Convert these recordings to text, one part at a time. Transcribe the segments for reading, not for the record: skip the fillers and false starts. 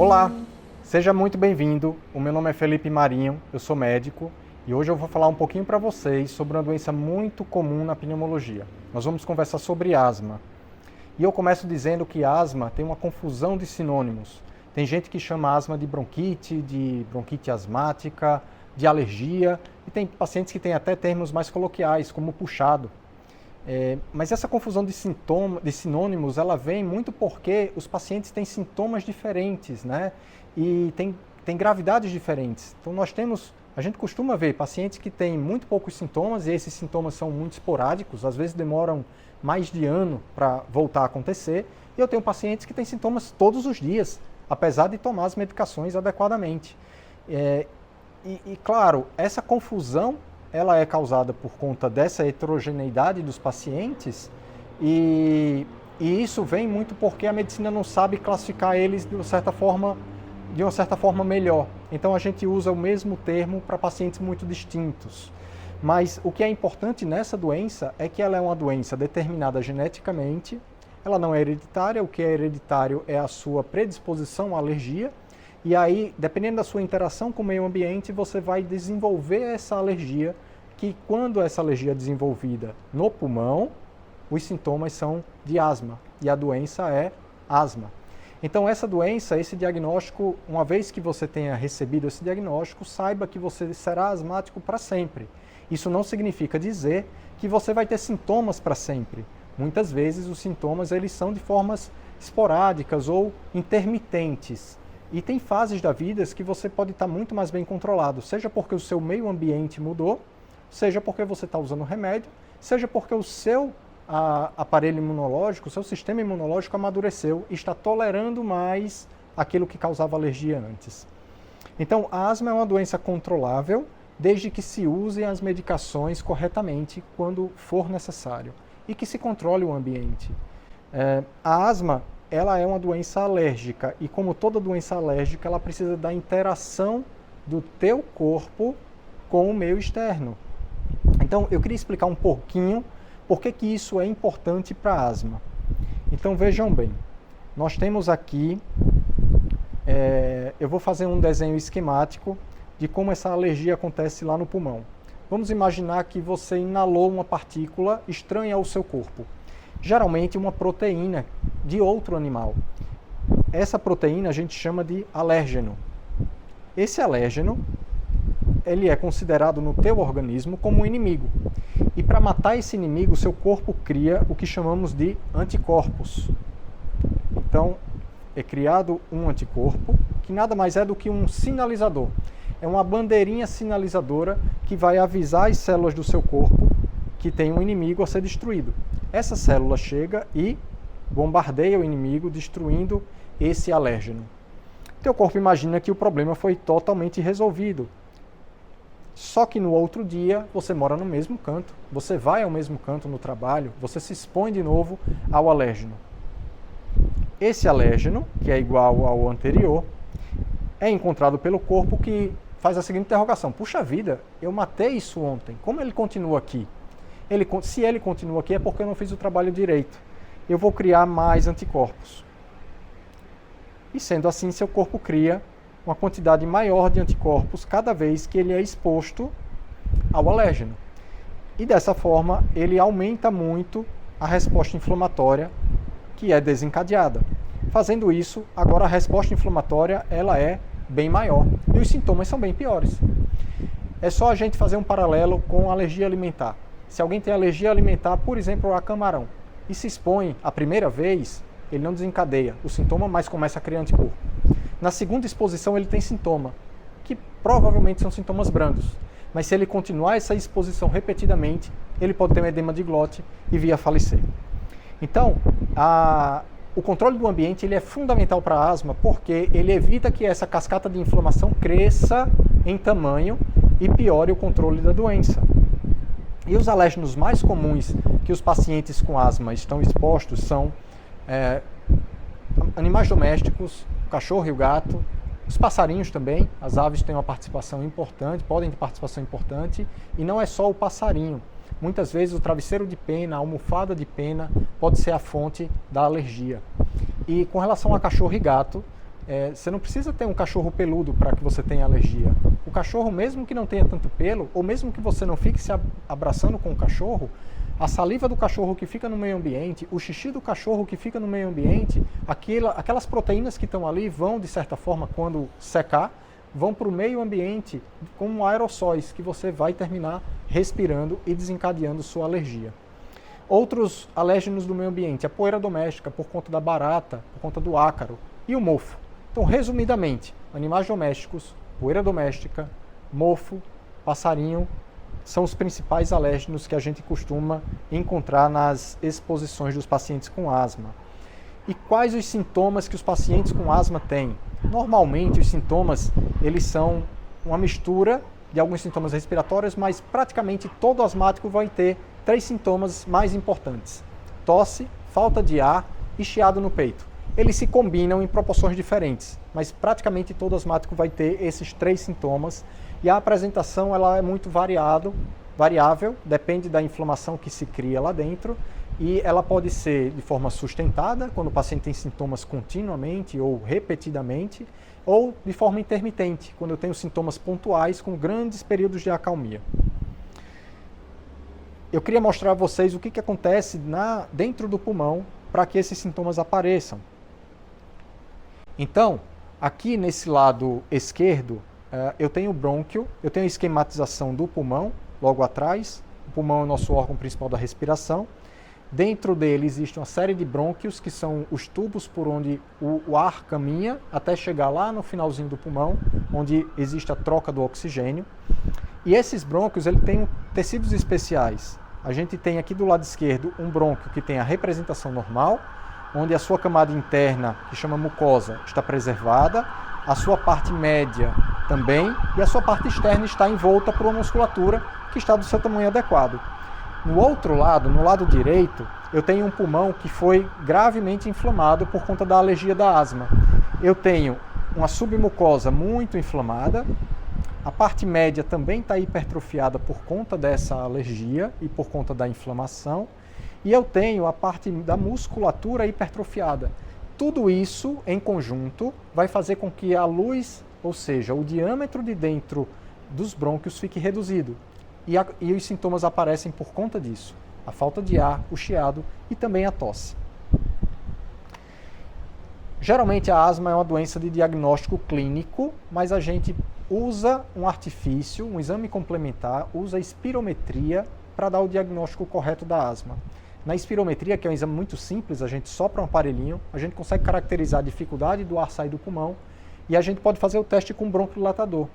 Olá, seja muito bem-vindo. O meu nome é Felipe Marinho, eu sou médico e hoje eu vou falar um pouquinho para vocês sobre uma doença muito comum na pneumologia. Nós vamos conversar sobre asma. E eu começo dizendo que asma tem uma confusão de sinônimos. Tem gente que chama asma de bronquite asmática, de alergia, e tem pacientes que têm até termos mais coloquiais, como puxado. Mas essa confusão de sinônimos, ela vem muito porque os pacientes têm sintomas diferentes, né? E tem gravidades diferentes. Então a gente costuma ver pacientes que têm muito poucos sintomas, e esses sintomas são muito esporádicos, às vezes demoram mais de ano para voltar a acontecer, e eu tenho pacientes que têm sintomas todos os dias, apesar de tomar as medicações adequadamente. Claro, essa confusão ela é causada por conta dessa heterogeneidade dos pacientes e isso vem muito porque a medicina não sabe classificar eles de uma certa forma melhor. Então a gente usa o mesmo termo para pacientes muito distintos. Mas o que é importante nessa doença é que ela é uma doença determinada geneticamente, ela não é hereditária, o que é hereditário é a sua predisposição à alergia, e aí, dependendo da sua interação com o meio ambiente, você vai desenvolver essa alergia, que quando essa alergia é desenvolvida no pulmão, os sintomas são de asma, e a doença é asma. Então essa doença, esse diagnóstico, uma vez que você tenha recebido esse diagnóstico, saiba que você será asmático para sempre. Isso não significa dizer que você vai ter sintomas para sempre. Muitas vezes os sintomas eles são de formas esporádicas ou intermitentes. E tem fases da vida que você pode estar muito mais bem controlado, seja porque o seu meio ambiente mudou, seja porque você está usando remédio, seja porque o seu aparelho imunológico, o seu sistema imunológico amadureceu e está tolerando mais aquilo que causava alergia antes. Então, a asma é uma doença controlável, desde que se usem as medicações corretamente quando for necessário e que se controle o ambiente. A asma ela é uma doença alérgica e, como toda doença alérgica, ela precisa da interação do teu corpo com o meio externo. Então, eu queria explicar um pouquinho por que isso é importante para a asma. Então, vejam bem, nós temos aqui, eu vou fazer um desenho esquemático de como essa alergia acontece lá no pulmão. Vamos imaginar que você inalou uma partícula estranha ao seu corpo. Geralmente uma proteína de outro animal. Essa proteína a gente chama de alérgeno. Esse alérgeno, ele é considerado no teu organismo como um inimigo. E para matar esse inimigo, o seu corpo cria o que chamamos de anticorpos. Então, é criado um anticorpo, que nada mais é do que um sinalizador. É uma bandeirinha sinalizadora que vai avisar as células do seu corpo que tem um inimigo a ser destruído. Essa célula chega e bombardeia o inimigo, destruindo esse alérgeno. Teu corpo imagina que o problema foi totalmente resolvido. Só que no outro dia, você mora no mesmo canto, você vai ao mesmo canto no trabalho, você se expõe de novo ao alérgeno. Esse alérgeno, que é igual ao anterior, é encontrado pelo corpo que faz a seguinte interrogação: puxa vida, eu matei isso ontem, como ele continua aqui? Se ele continua aqui é porque eu não fiz o trabalho direito. Eu vou criar mais anticorpos. E sendo assim, seu corpo cria uma quantidade maior de anticorpos cada vez que ele é exposto ao alérgeno. E dessa forma, ele aumenta muito a resposta inflamatória que é desencadeada. Fazendo isso, agora a resposta inflamatória ela é bem maior e os sintomas são bem piores. É só a gente fazer um paralelo com alergia alimentar. Se alguém tem alergia alimentar, por exemplo, a camarão, e se expõe a primeira vez, ele não desencadeia o sintoma, mas começa a criar anticorpo. Na segunda exposição, ele tem sintoma, que provavelmente são sintomas brandos. Mas se ele continuar essa exposição repetidamente, ele pode ter um edema de glote e vir a falecer. Então, o controle do ambiente ele é fundamental para a asma, porque ele evita que essa cascata de inflamação cresça em tamanho e piore o controle da doença. E os alérgenos mais comuns que os pacientes com asma estão expostos são animais domésticos, o cachorro e o gato, os passarinhos também. As aves têm uma participação importante, podem ter participação importante, e não é só o passarinho. Muitas vezes o travesseiro de pena, a almofada de pena pode ser a fonte da alergia. E com relação a cachorro e gato, Você não precisa ter um cachorro peludo para que você tenha alergia. O cachorro, mesmo que não tenha tanto pelo, ou mesmo que você não fique se abraçando com o cachorro, a saliva do cachorro que fica no meio ambiente, o xixi do cachorro que fica no meio ambiente, aquelas proteínas que estão ali vão, de certa forma, quando secar, vão para o meio ambiente como aerossóis que você vai terminar respirando e desencadeando sua alergia. Outros alérgenos do meio ambiente, a poeira doméstica, por conta da barata, por conta do ácaro, e o mofo. Então, resumidamente, animais domésticos, poeira doméstica, mofo, passarinho, são os principais alérgenos que a gente costuma encontrar nas exposições dos pacientes com asma. E quais os sintomas que os pacientes com asma têm? Normalmente, os sintomas, eles são uma mistura de alguns sintomas respiratórios, mas praticamente todo asmático vai ter 3 sintomas mais importantes: tosse, falta de ar e chiado no peito. Eles se combinam em proporções diferentes, mas praticamente todo asmático vai ter esses 3 sintomas, e a apresentação ela é muito variável, depende da inflamação que se cria lá dentro, e ela pode ser de forma sustentada, quando o paciente tem sintomas continuamente ou repetidamente, ou de forma intermitente, quando eu tenho sintomas pontuais com grandes períodos de acalmia. Eu queria mostrar a vocês o que acontece dentro do pulmão para que esses sintomas apareçam. Então, aqui nesse lado esquerdo, eu tenho o brônquio, eu tenho a esquematização do pulmão, logo atrás. O pulmão é o nosso órgão principal da respiração. Dentro dele existe uma série de brônquios, que são os tubos por onde o ar caminha até chegar lá no finalzinho do pulmão, onde existe a troca do oxigênio. E esses brônquios ele têm tecidos especiais. A gente tem aqui do lado esquerdo um brônquio que tem a representação normal, onde a sua camada interna, que chama mucosa, está preservada, a sua parte média também, e a sua parte externa está envolta por uma musculatura que está do seu tamanho adequado. No outro lado, no lado direito, eu tenho um pulmão que foi gravemente inflamado por conta da alergia da asma. Eu tenho uma submucosa muito inflamada, a parte média também está hipertrofiada por conta dessa alergia e por conta da inflamação, e eu tenho a parte da musculatura hipertrofiada. Tudo isso, em conjunto, vai fazer com que a luz, ou seja, o diâmetro de dentro dos brônquios fique reduzido. E os sintomas aparecem por conta disso. A falta de ar, o chiado e também a tosse. Geralmente a asma é uma doença de diagnóstico clínico, mas a gente usa um artifício, um exame complementar, usa a espirometria para dar o diagnóstico correto da asma. Na espirometria, que é um exame muito simples, a gente sopra um aparelhinho, a gente consegue caracterizar a dificuldade do ar sair do pulmão e a gente pode fazer o teste com bronquidilatador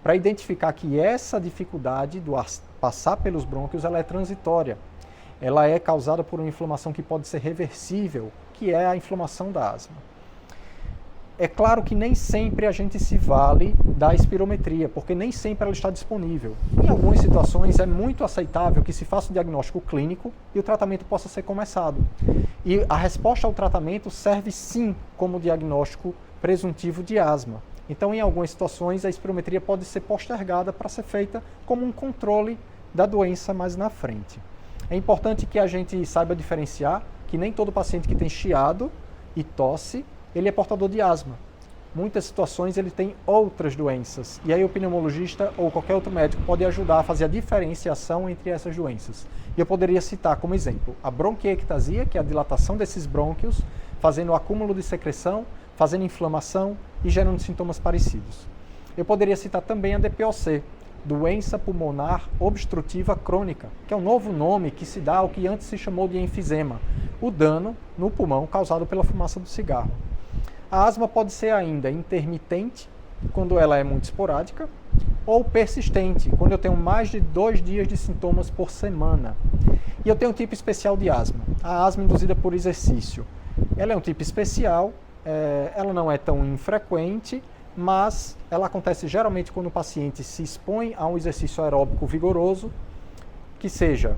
para identificar que essa dificuldade do ar passar pelos brônquios ela é transitória. Ela é causada por uma inflamação que pode ser reversível, que é a inflamação da asma. É claro que nem sempre a gente se vale da espirometria, porque nem sempre ela está disponível. Em algumas situações é muito aceitável que se faça um diagnóstico clínico e o tratamento possa ser começado. E a resposta ao tratamento serve sim como diagnóstico presuntivo de asma. Então, em algumas situações, a espirometria pode ser postergada para ser feita como um controle da doença mais na frente. É importante que a gente saiba diferenciar que nem todo paciente que tem chiado e tosse ele é portador de asma. Muitas situações ele tem outras doenças, e aí o pneumologista ou qualquer outro médico pode ajudar a fazer a diferenciação entre essas doenças. E eu poderia citar como exemplo a bronquiectasia, que é a dilatação desses brônquios, fazendo o acúmulo de secreção, fazendo inflamação e gerando sintomas parecidos. Eu poderia citar também a DPOC, doença pulmonar obstrutiva crônica, que é um novo nome que se dá ao que antes se chamou de enfisema, o dano no pulmão causado pela fumaça do cigarro. A asma pode ser ainda intermitente, quando ela é muito esporádica, ou persistente, quando eu tenho mais de 2 dias de sintomas por semana. E eu tenho um tipo especial de asma, a asma induzida por exercício. Ela é um tipo especial, ela não é tão infrequente, mas ela acontece geralmente quando o paciente se expõe a um exercício aeróbico vigoroso, que seja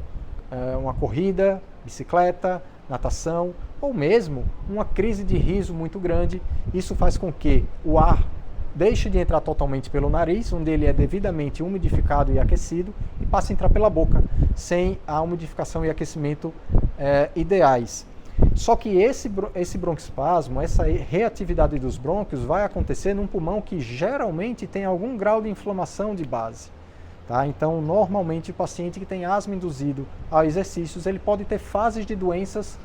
uma corrida, bicicleta, natação, ou mesmo uma crise de riso muito grande. Isso faz com que o ar deixe de entrar totalmente pelo nariz, onde ele é devidamente umidificado e aquecido, e passe a entrar pela boca, sem a umidificação e aquecimento ideais. Só que esse broncoespasmo, essa reatividade dos brônquios vai acontecer num pulmão que geralmente tem algum grau de inflamação de base. Tá? Então, normalmente, o paciente que tem asma induzido a exercícios, ele pode ter fases de doença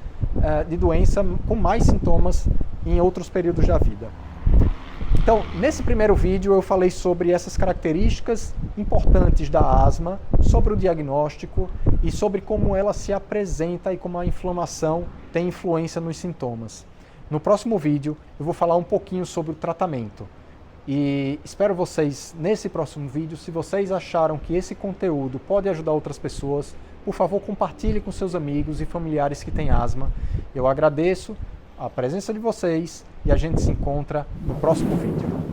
com mais sintomas em outros períodos da vida. Então, nesse primeiro vídeo eu falei sobre essas características importantes da asma, sobre o diagnóstico e sobre como ela se apresenta e como a inflamação tem influência nos sintomas. No próximo vídeo eu vou falar um pouquinho sobre o tratamento. E espero vocês nesse próximo vídeo. Se vocês acharam que esse conteúdo pode ajudar outras pessoas, por favor compartilhe com seus amigos e familiares que têm asma. Eu agradeço a presença de vocês e a gente se encontra no próximo vídeo.